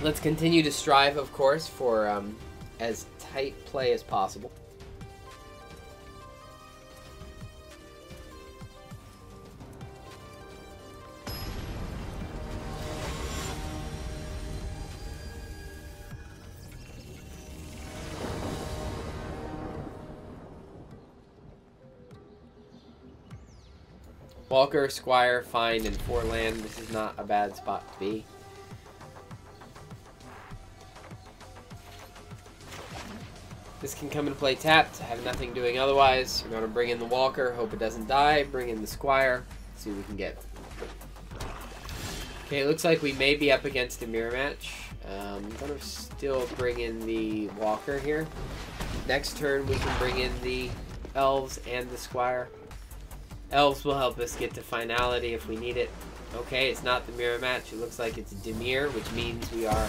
Let's continue to strive, of course, for as tight play as possible. Walker, Squire, Find, and 4 land. This is not a bad spot to be. This can come into play tapped. I have nothing doing otherwise. We're going to bring in the Walker. Hope it doesn't die. Bring in the Squire. See what we can get. Okay, it looks like we may be up against a mirror match. I'm going to still bring in the Walker here. Next turn, we can bring in the Elves and the Squire. Elves will help us get to finality if we need it. Okay, it's not the mirror match. It looks like it's Demir, which means we are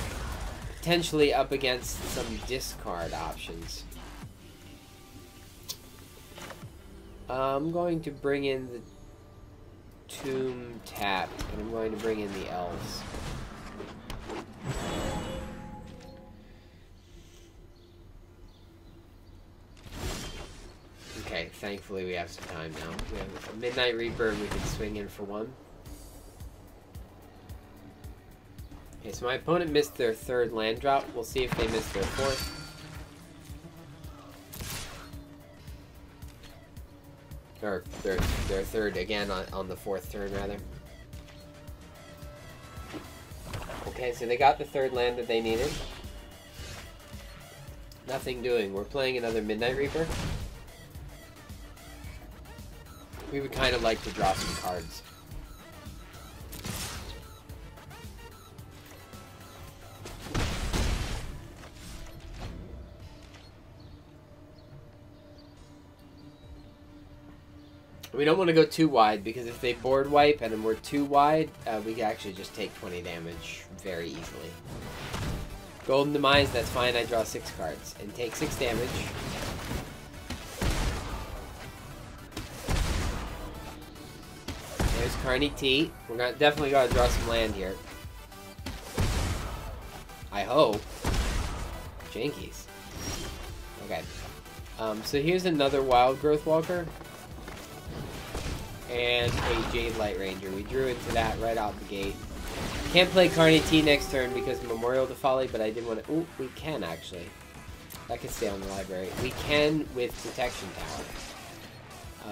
potentially up against some discard options. I'm going to bring in the Tomb Tap, and I'm going to bring in the Elves. Okay, thankfully we have some time now. We have a Midnight Reaper and we can swing in for 1. Okay, so my opponent missed their 3rd land drop. We'll see if they missed their 4th. Or their 3rd again on the 4th turn, rather. Okay, so they got the 3rd land that they needed. Nothing doing. We're playing another Midnight Reaper. We would kind of like to draw some cards. We don't want to go too wide, because if they board wipe and we're too wide, we can actually just take 20 damage very easily. Golden Demise, that's fine. I draw 6 cards and take 6 damage. There's Carney T. We're definitely going to draw some land here. I hope. Jankies. Okay. So here's another Wild Growth Walker. And a Jade Light Ranger. We drew into that right out the gate. Can't play Carney T next turn because of Memorial to Folly, but I did want to... Ooh, we can actually. That can stay on the library. We can with Protection Tower.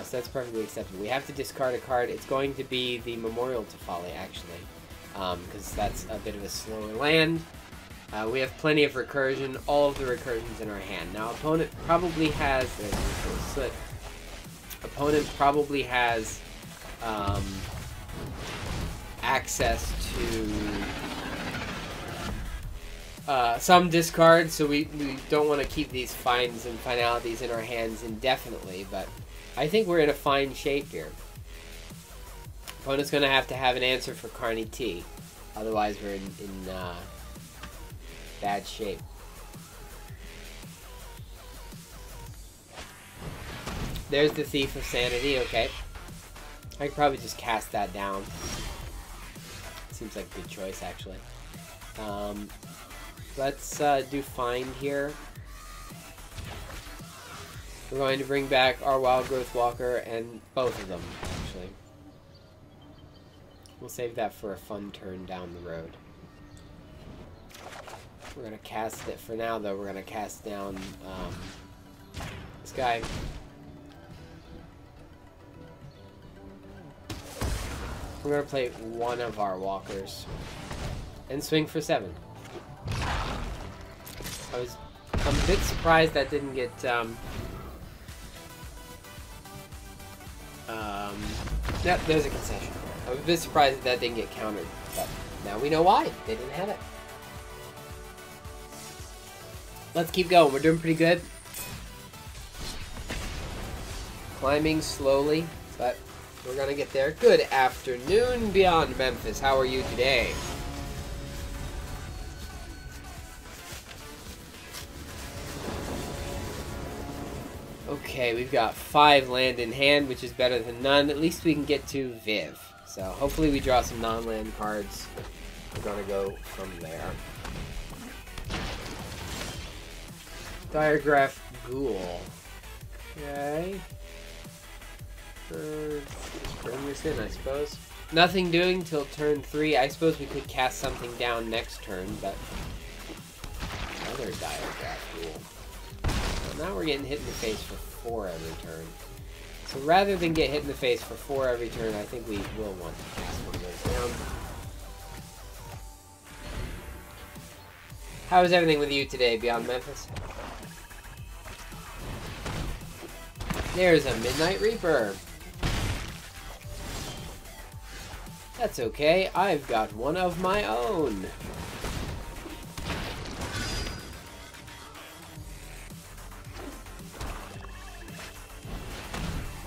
So that's perfectly acceptable. We have to discard a card. It's going to be the Memorial to Folly, actually. Because that's a bit of a slower land. We have plenty of recursion. All of the recursions in our hand. Now, opponent probably has... There's a slip. Opponent probably has... access to some discard, so we don't want to keep these finds and finalities in our hands indefinitely, but I think we're in a fine shape here. Opponent's going to have an answer for Carney T, otherwise we're in bad shape. There's the Thief of Sanity, okay. I could probably just cast that down. Seems like a good choice, actually. Let's do Find here. We're going to bring back our Wild Growth Walker and both of them, actually. We'll save that for a fun turn down the road. We're going to cast it for now, though. We're going to cast down this guy. We're going to play one of our walkers and swing for 7. I'm a bit surprised that didn't get yep, there's a concession. I was a bit surprised that didn't get countered, but now we know why. They didn't have it. Let's keep going. We're doing pretty good. Climbing slowly, but we're gonna get there. Good afternoon, Beyond Memphis. How are you today? Okay, we've got 5 land in hand, which is better than none. At least we can get to Viv. So hopefully we draw some non-land cards. we're gonna go from there. Diagraph Ghoul. Okay. Let's bring this in, I suppose. Nothing doing till turn 3. I suppose we could cast something down next turn, but... Another Diagraph Ghoul. Well, now we're getting hit in the face for 4 every turn. So rather than get hit in the face for 4 every turn, I think we will want to cast one of those down. How is everything with you today, Beyond Memphis? There's a Midnight Reaper. That's okay, I've got one of my own.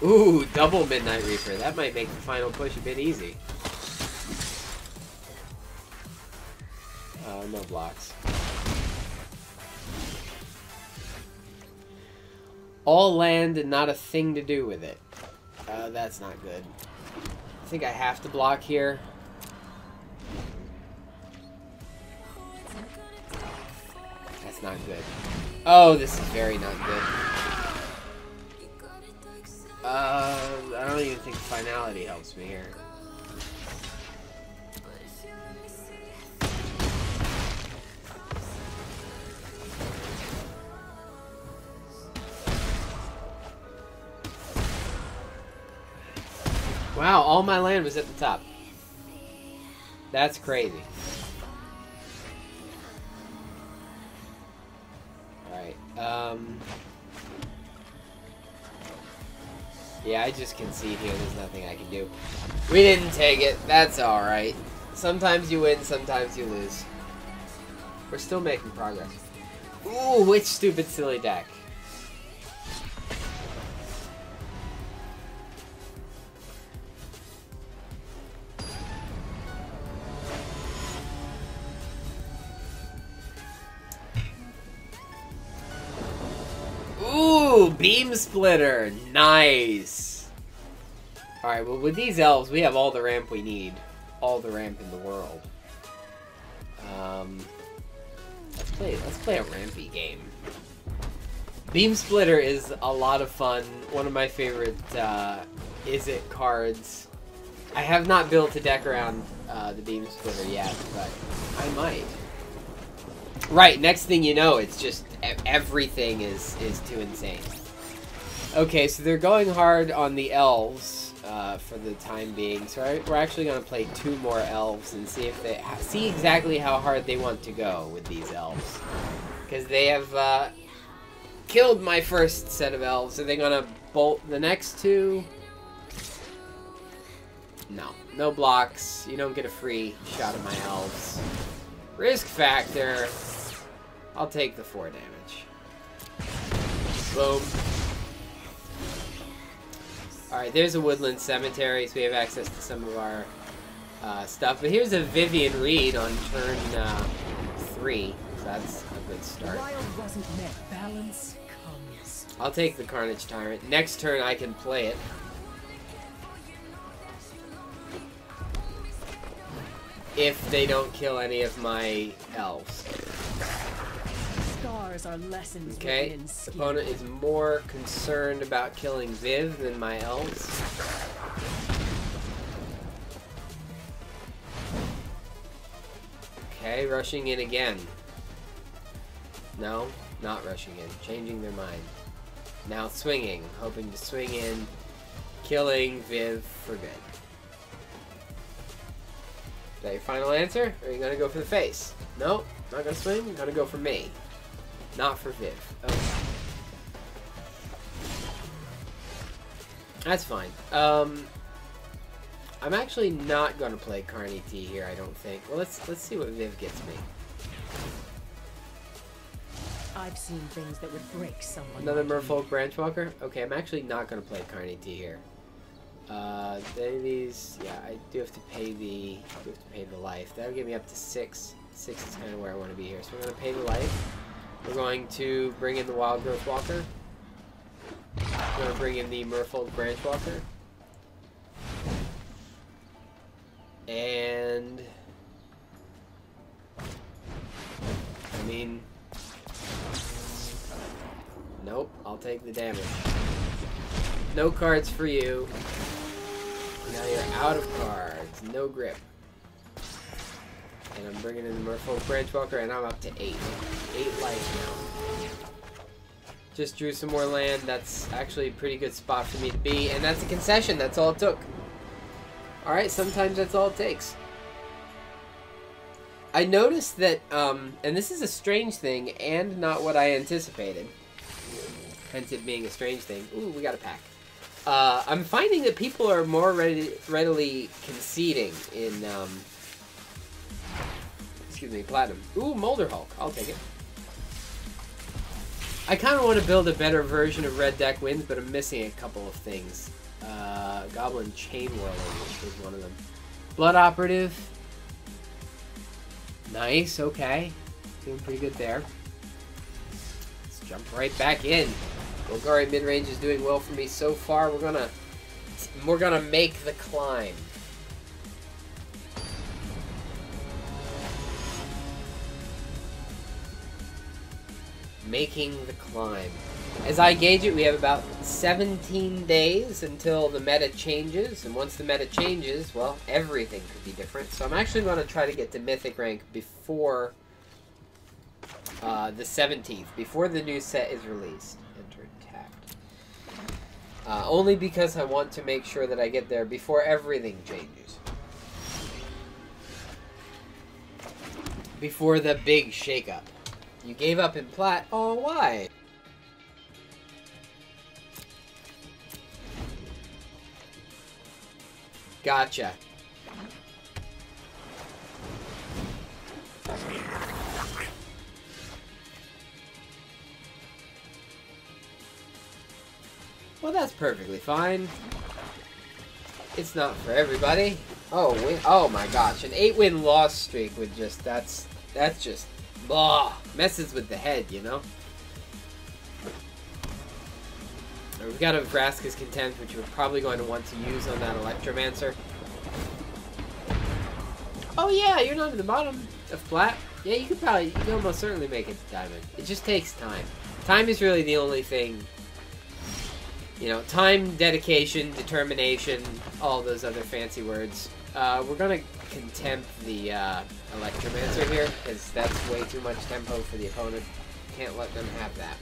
Ooh, double Midnight Reaper. That might make the final push a bit easy. No blocks. All land and not a thing to do with it. That's not good. I think I have to block here. That's not good. Oh, this is very not good. I don't even think finality helps me here. Wow, all my land was at the top. That's crazy. Alright, yeah, I just concede here. There's nothing I can do. We didn't take it. That's alright. Sometimes you win, sometimes you lose. We're still making progress. Ooh, which stupid silly deck. Ooh, Beam Splitter. Nice. Alright, well with these elves, we have all the ramp we need. All the ramp in the world. Let's play a rampy game. Beam Splitter is a lot of fun. One of my favorite Is It cards. I have not built a deck around the Beam Splitter yet, but I might. Right, next thing you know, it's just everything is too insane. Okay, so they're going hard on the elves for the time being. So we're actually going to play 2 more elves and see if they see exactly how hard they want to go with these elves, because they have killed my first set of elves. Are they going to bolt the next 2? No, no blocks. You don't get a free shot at my elves. Risk factor. I'll take the 4 damage. Boom. Alright, there's a woodland cemetery, so we have access to some of our stuff. But here's a Vivian Reed on turn 3, so that's a good start. I'll take the Carnage Tyrant. Next turn I can play it. If they don't kill any of my elves. Scars are lessons. Okay, opponent is more concerned about killing Viv than my elves. Okay, rushing in again. No, not rushing in. Changing their mind. Now swinging, hoping to swing in, killing Viv for good. Is that your final answer? Or are you gonna go for the face? Nope, not gonna swing. I'm gonna go for me. Not for Viv. Okay. That's fine. I'm actually not gonna play Carney T here, I don't think. Well, let's see what Viv gets me. I've seen things that would break someone. Another Merfolk Branchwalker? Okay, I'm actually not gonna play Carney T here. These, yeah, I do have to pay the life. That'll get me up to 6. 6 is kind of where I want to be here. So we're going to pay the life. We're going to bring in the Wild Growth Walker. We're going to bring in the Merfolk Branchwalker. And I mean... Nope, I'll take the damage. No cards for you. Now you're out of cards. No grip. And I'm bringing in the Merfolk Branchwalker, and I'm up to 8. 8 life now. Just drew some more land. That's actually a pretty good spot for me to be. And that's a concession. That's all it took. Alright, sometimes that's all it takes. I noticed that, and this is a strange thing, and not what I anticipated. Hence it being a strange thing. Ooh, we got a pack. I'm finding that people are more readily conceding in, excuse me, Platinum. Ooh, Molder Hulk. I'll take it. I kind of want to build a better version of Red Deck Wins, but I'm missing a couple of things. Goblin Chain Whirling is one of them. Blood Operative. Nice, okay. Doing pretty good there. Let's jump right back in. Golgari mid-range is doing well for me so far. We're gonna make the climb. Making the climb. As I gauge it, we have about 17 days until the meta changes, and once the meta changes, well, everything could be different. So I'm actually going to try to get to Mythic rank before the 17th, before the new set is released. Enter tapped. Only because I want to make sure that I get there before everything changes. Before the big shakeup. You gave up in Plat? Oh, why? Gotcha. Well, that's perfectly fine. It's not for everybody. Oh my gosh, an 8-win loss streak would just, that's just, blah, messes with the head, you know? We've got a Vraska's Contempt, which we're probably going to want to use on that Electromancer. Oh yeah, you're not at the bottom of Plat. Yeah, you could almost certainly make it Diamond. It just takes time. Time is really the only thing, you know, time, dedication, determination, all those other fancy words. We're gonna Contempt the Electromancer here, because that's way too much tempo for the opponent. Can't let them have that.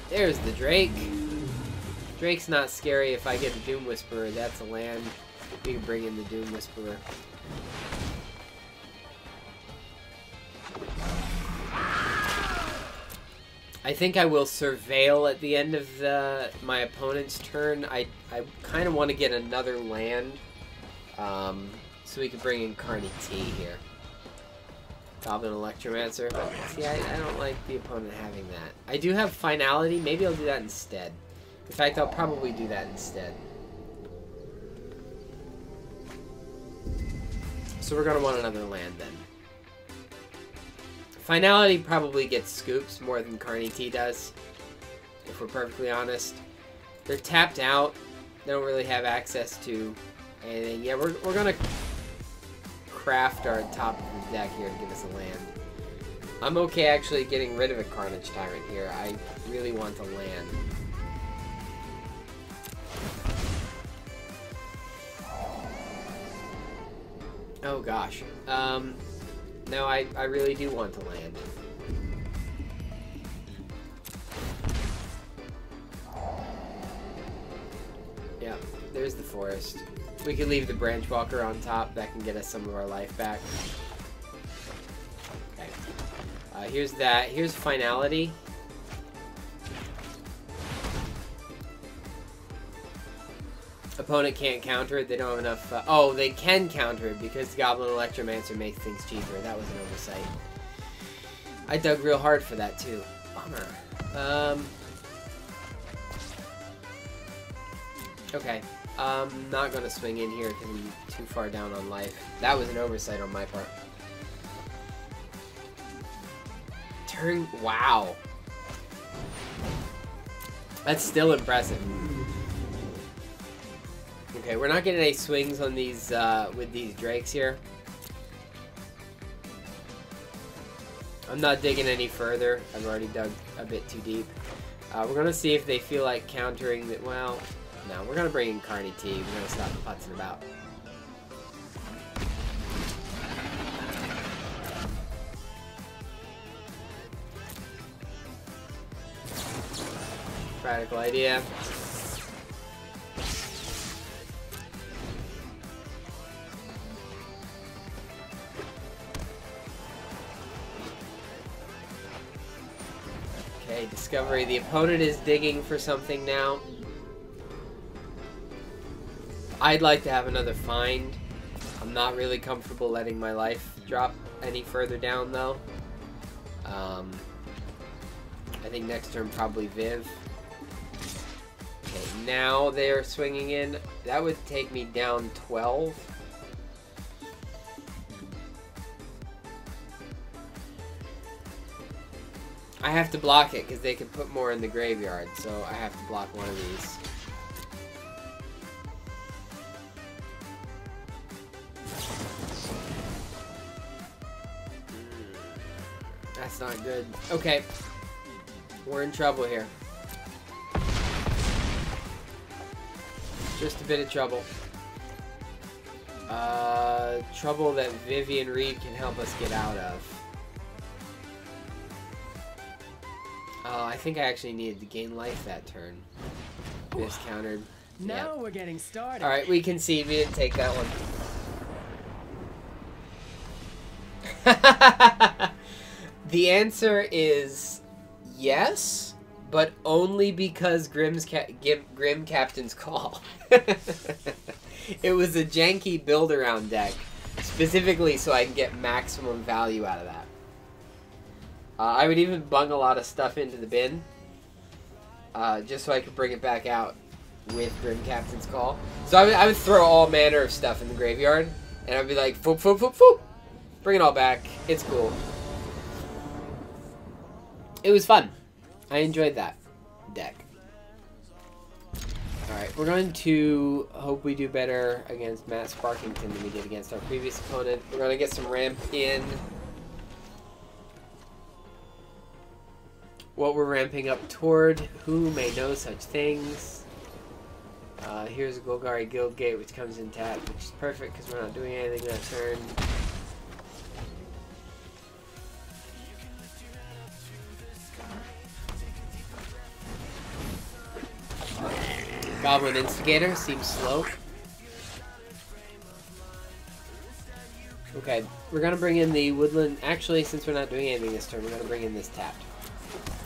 There's the Drake. Drake's not scary. If I get a Doom Whisperer, that's a land. We can bring in the Doom Whisperer. I think I will Surveil at the end of my opponent's turn. I kind of want to get another land, so we can bring in Carney T here. Goblin Electromancer, but see, I don't like the opponent having that. I do have Finality. Maybe I'll do that instead. In fact, I'll probably do that instead. So we're going to want another land then. Finality probably gets scoops more than Carney T does, if we're perfectly honest. They're tapped out. They don't really have access to anything. Yeah, we're going to craft our top of the deck here to give us a land. I'm okay actually getting rid of a Carnage Tyrant here. I really want a land. Oh gosh. No, I really do want to land. Yeah, there's the forest. We can leave the Branchwalker on top. That can get us some of our life back. Okay. Here's that. Here's Finality. Opponent can't counter it. They don't have enough... oh, they can counter it because Goblin Electromancer makes things cheaper. That was an oversight. I dug real hard for that, too. Bummer. Okay. I'm not going to swing in here because I'm too far down on life. That was an oversight on my part. Turn... wow. That's still impressive. Okay, we're not getting any swings on these with these drakes here. I'm not digging any further. I've already dug a bit too deep. We're gonna see if they feel like countering that. Well, no, we're gonna bring in Carney T. We're gonna stop putzing about. Radical idea. Okay, discovery. The opponent is digging for something now. I'd like to have another find. I'm not really comfortable letting my life drop any further down though. I think next turn probably Viv. Okay, now they're swinging in. That would take me down 12. I have to block it because they can put more in the graveyard, so I have to block one of these. That's not good. Okay. We're in trouble here. Just a bit of trouble. Trouble that Vivian Reed can help us get out of. I think I actually needed to gain life that turn. Discountered. Now we're getting started. Alright, we can see we didn't take that one. The answer is yes, but only because Grim Captain's Call. It was a janky build-around deck, specifically so I can get maximum value out of that. I would even bung a lot of stuff into the bin, just so I could bring it back out with Grim Captain's Call. So I would throw all manner of stuff in the graveyard, and I'd be like, foop, foop, foop, foop. Bring it all back. It's cool. It was fun. I enjoyed that deck. Alright, we're going to hope we do better against Matt Sparkington than we did against our previous opponent. We're going to get some ramp in. What we're ramping up toward, who may know such things. Here's a Golgari Guildgate, which comes in tap, which is perfect because we're not doing anything that turn. Goblin Instigator seems slow. Okay, we're gonna bring in the Woodland. Actually, since we're not doing anything this turn, we're gonna bring in this tapped.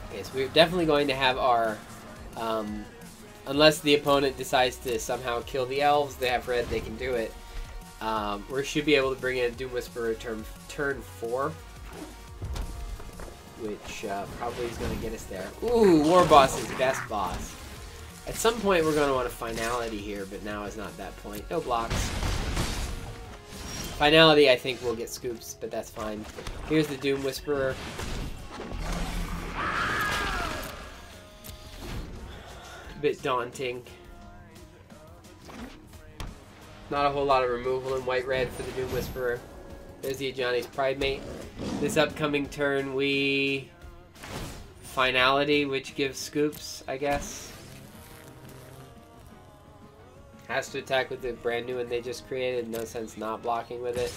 Okay, so we're definitely going to have our, unless the opponent decides to somehow kill the elves, they have red, they can do it. We should be able to bring in Doom Whisperer turn 4, which probably is going to get us there. Ooh, War Boss is best boss. At some point we're going to want a Finality here, but now is not that point. No blocks. Finality, I think we'll get scoops, but that's fine. Here's the Doom Whisperer. Bit daunting. Not a whole lot of removal in white-red for the Doom Whisperer. There's the Ajani's Pridemate. This upcoming turn we Finality, which gives scoops, I guess. Has to attack with the brand new one they just created. No sense not blocking with it.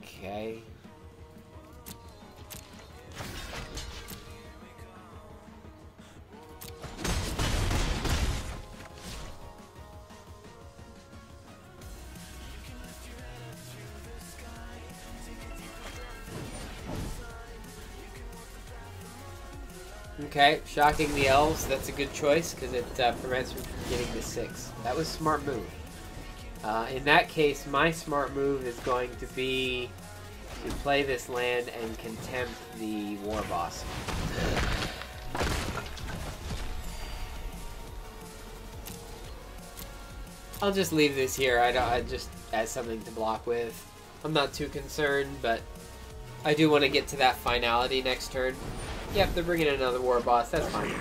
Okay. Okay, shocking the elves. That's a good choice because it prevents me from getting to 6. That was a smart move. In that case, my smart move is going to be to play this land and contempt the War Boss. I'll just leave this here. I just as something to block with. I'm not too concerned, but I do want to get to that Finality next turn. Yep, they're bringing in another War Boss. That's fine.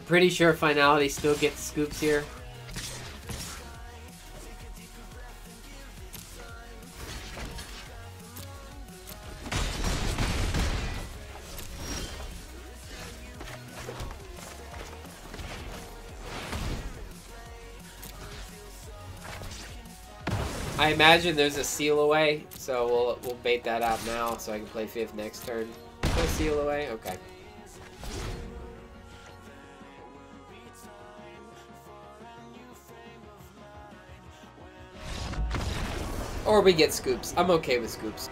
Pretty sure Finality still gets scoops here. I imagine there's a seal away, so we'll bait that out now so I can play 5th next turn. No seal away? Okay. Or we get scoops. I'm okay with scoops.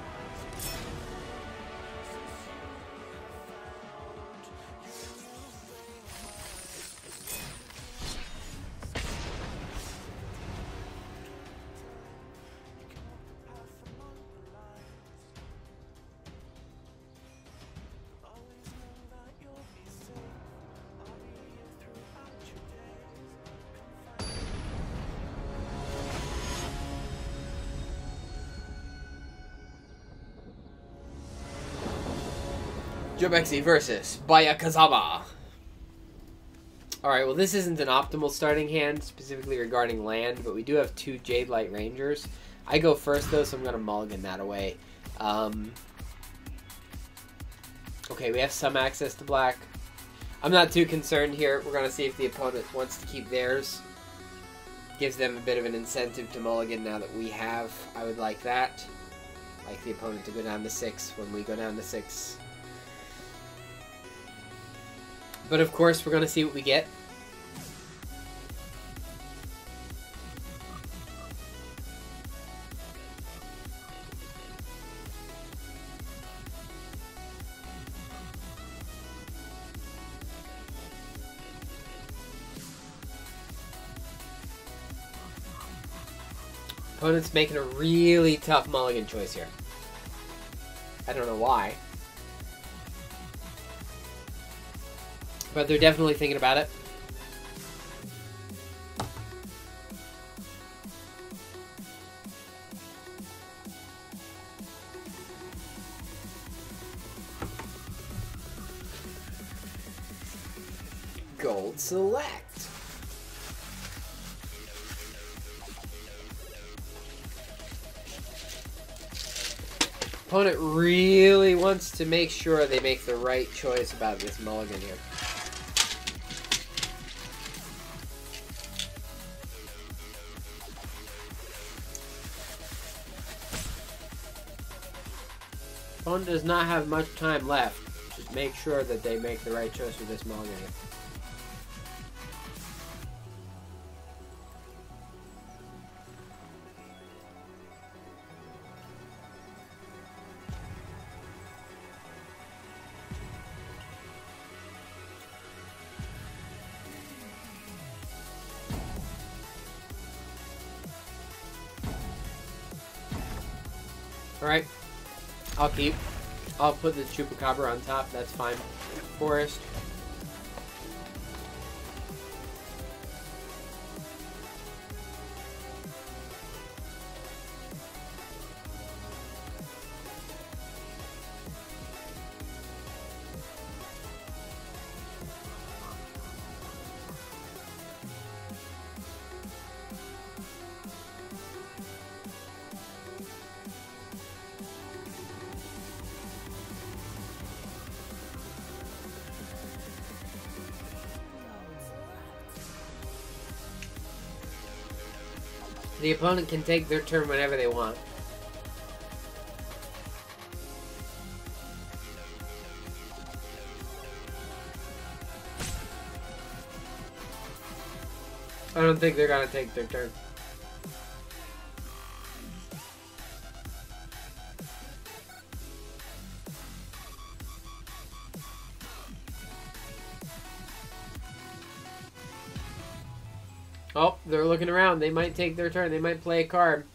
Jobexi versus Bayakazama. Alright, well this isn't an optimal starting hand, specifically regarding land, but we do have 2 Jade Light Rangers. I go first though, so I'm going to mulligan that away. Okay, we have some access to black. I'm not too concerned here. We're going to see if the opponent wants to keep theirs. Gives them a bit of an incentive to mulligan now that we have. I would like that. Like the opponent to go down to 6 when we go down to 6. But of course, we're going to see what we get. Opponent's making a really tough mulligan choice here. I don't know why. But they're definitely thinking about it. Gold select. Opponent really wants to make sure they make the right choice about this mulligan here. Opponent does not have much time left. Just make sure that they make the right choice with this mulligan here. Alright, I'll keep. I'll put the Chupacabra on top, that's fine. Forest. The opponent can take their turn whenever they want. I don't think they're gonna take their turn. Oh, they're looking around. They might take their turn. They might play a card.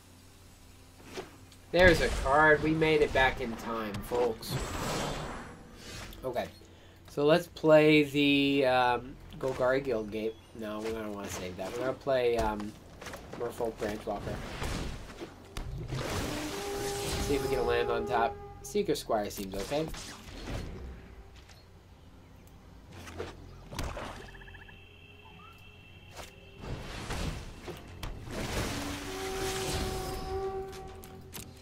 There's a card. We made it back in time, folks. Okay. So let's play the Golgari Guild Gate. No, we don't want to save that. We're going to play Merfolk Branchwalker. See if we get a land on top. Seeker Squire seems okay.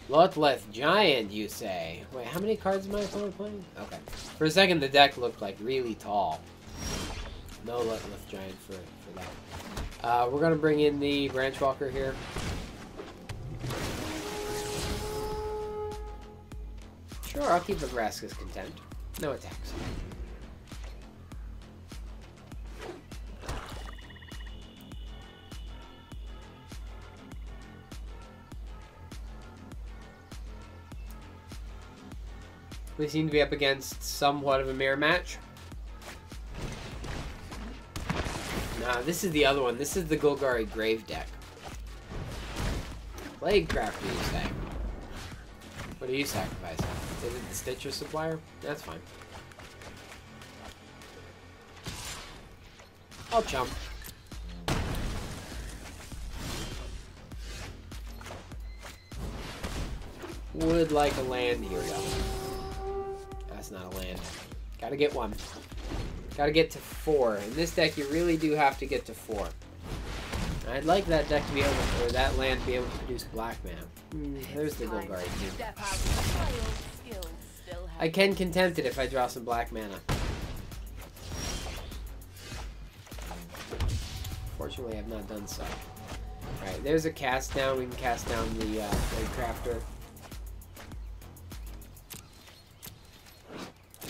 Bloodleth Giant, you say? Wait, how many cards am I playing? Okay. For a second, the deck looked like really tall. No Bloodleth Giant for that. We're gonna bring in the Branchwalker here. Sure, I'll keep Vraska's Contempt. No attacks. We seem to be up against somewhat of a mirror match. Nah, this is the other one. This is the Golgari Grave deck. Plague Crafter, you say? What are you sacrificing? Is it the Stitcher Supplier? That's fine. I'll chump. Would like a land here, though. That's not a land. Gotta get one. Gotta get to 4. In this deck, you really do have to get to 4. I'd like that deck to be able to, or that land to be able to produce black mana. There's the Golgari too. I can contempt it if I draw some black mana. Fortunately, I have not done so. Alright, there's a cast down. We can cast down the Blade Crafter.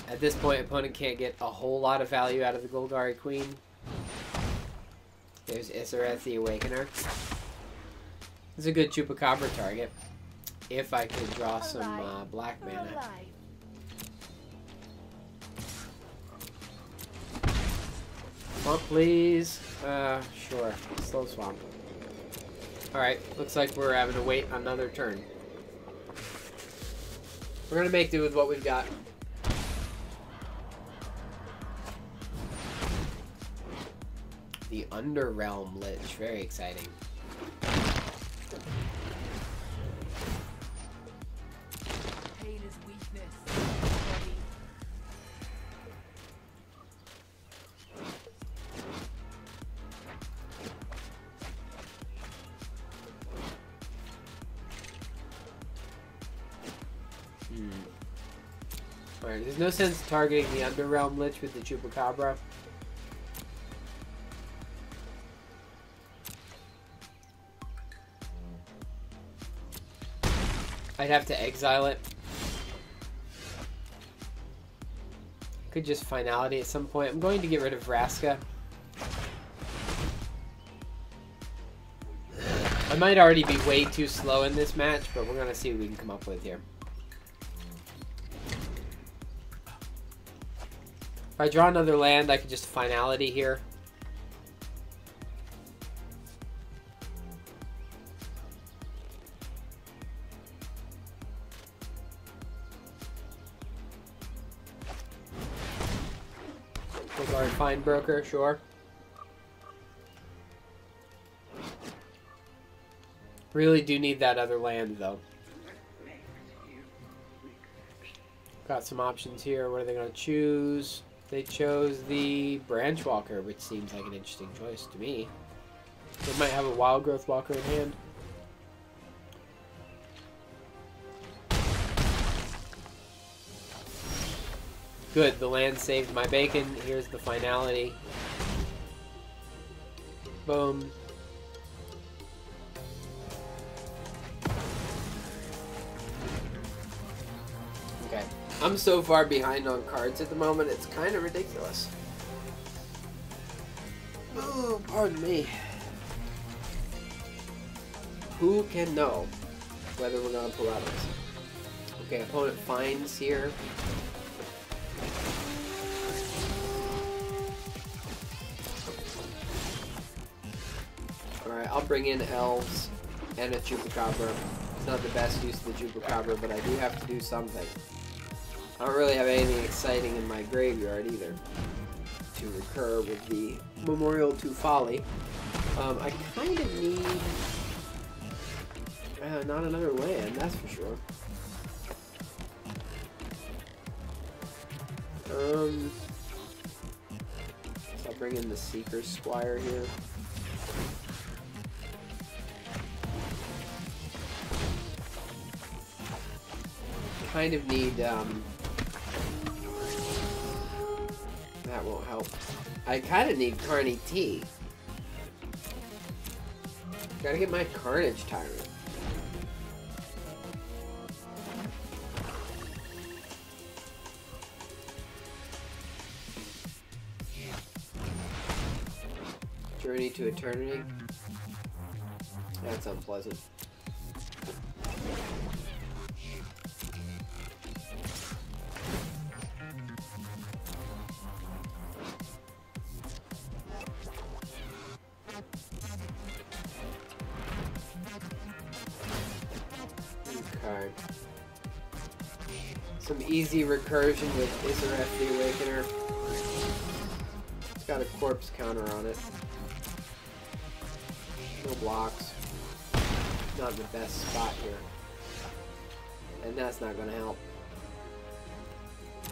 At this point, opponent can't get a whole lot of value out of the Golgari Queen. There's Isareth the Awakener. It's a good Chupacabra target. If I could draw some black mana. Swamp, please. Sure. Slow swamp. Alright, looks like we're having to wait another turn. We're gonna make do with what we've got. The Underrealm Lich, very exciting. Pain is weakness. Alright, there's no sense targeting the Underrealm Lich with the Chupacabra. I'd have to exile it. Could just Finality at some point. I'm going to get rid of Vraska. I might already be way too slow in this match, but we're going to see what we can come up with here. If I draw another land, I could just Finality here. Fine broker, sure. Really do need that other land, though. Got some options here. What are they going to choose? They chose the Branchwalker, which seems like an interesting choice to me. They might have a Wild Growth Walker in hand. Good, the land saved my bacon. Here's the Finality. Boom. Okay. I'm so far behind on cards at the moment, it's kind of ridiculous. Oh, pardon me. Who can know whether we're going to pull out of this? Okay, opponent finds here. Alright, I'll bring in Elves and a Chupacabra. It's not the best use of the Chupacabra, but I do have to do something. I don't really have anything exciting in my graveyard either to recur with the Memorial to Folly. I kind of need... not another land, that's for sure. So I'll bring in the Seeker's Squire here. kind of need, that won't help. I kind of need Carney T. Gotta get my Carnage Tyrant. Journey to Eternity. That's unpleasant. Okay. Some easy recursion with Isareth the Awakener. It's got a corpse counter on it. No blocks. Not in the best spot here. And that's not going to help.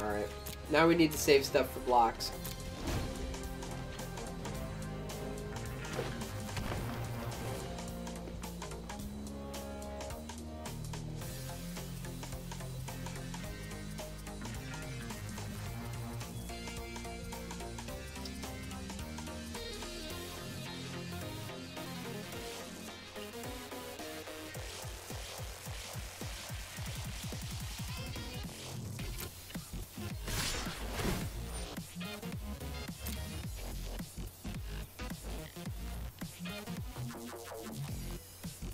Alright. Now we need to save stuff for blocks.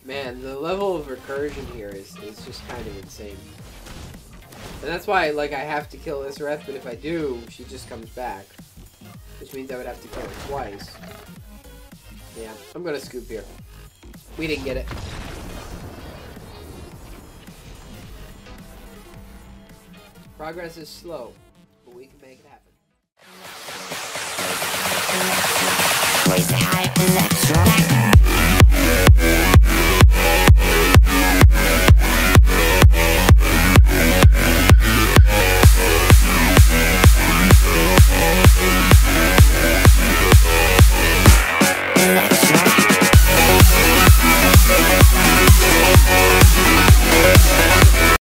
Man, the level of recursion here is just kind of insane. And that's why, like, I have to kill Isareth, but if I do, she just comes back. Which means I would have to kill her twice. Yeah, I'm gonna scoop here. We didn't get it. Progress is slow, but we can make it happen. Raise the high electro.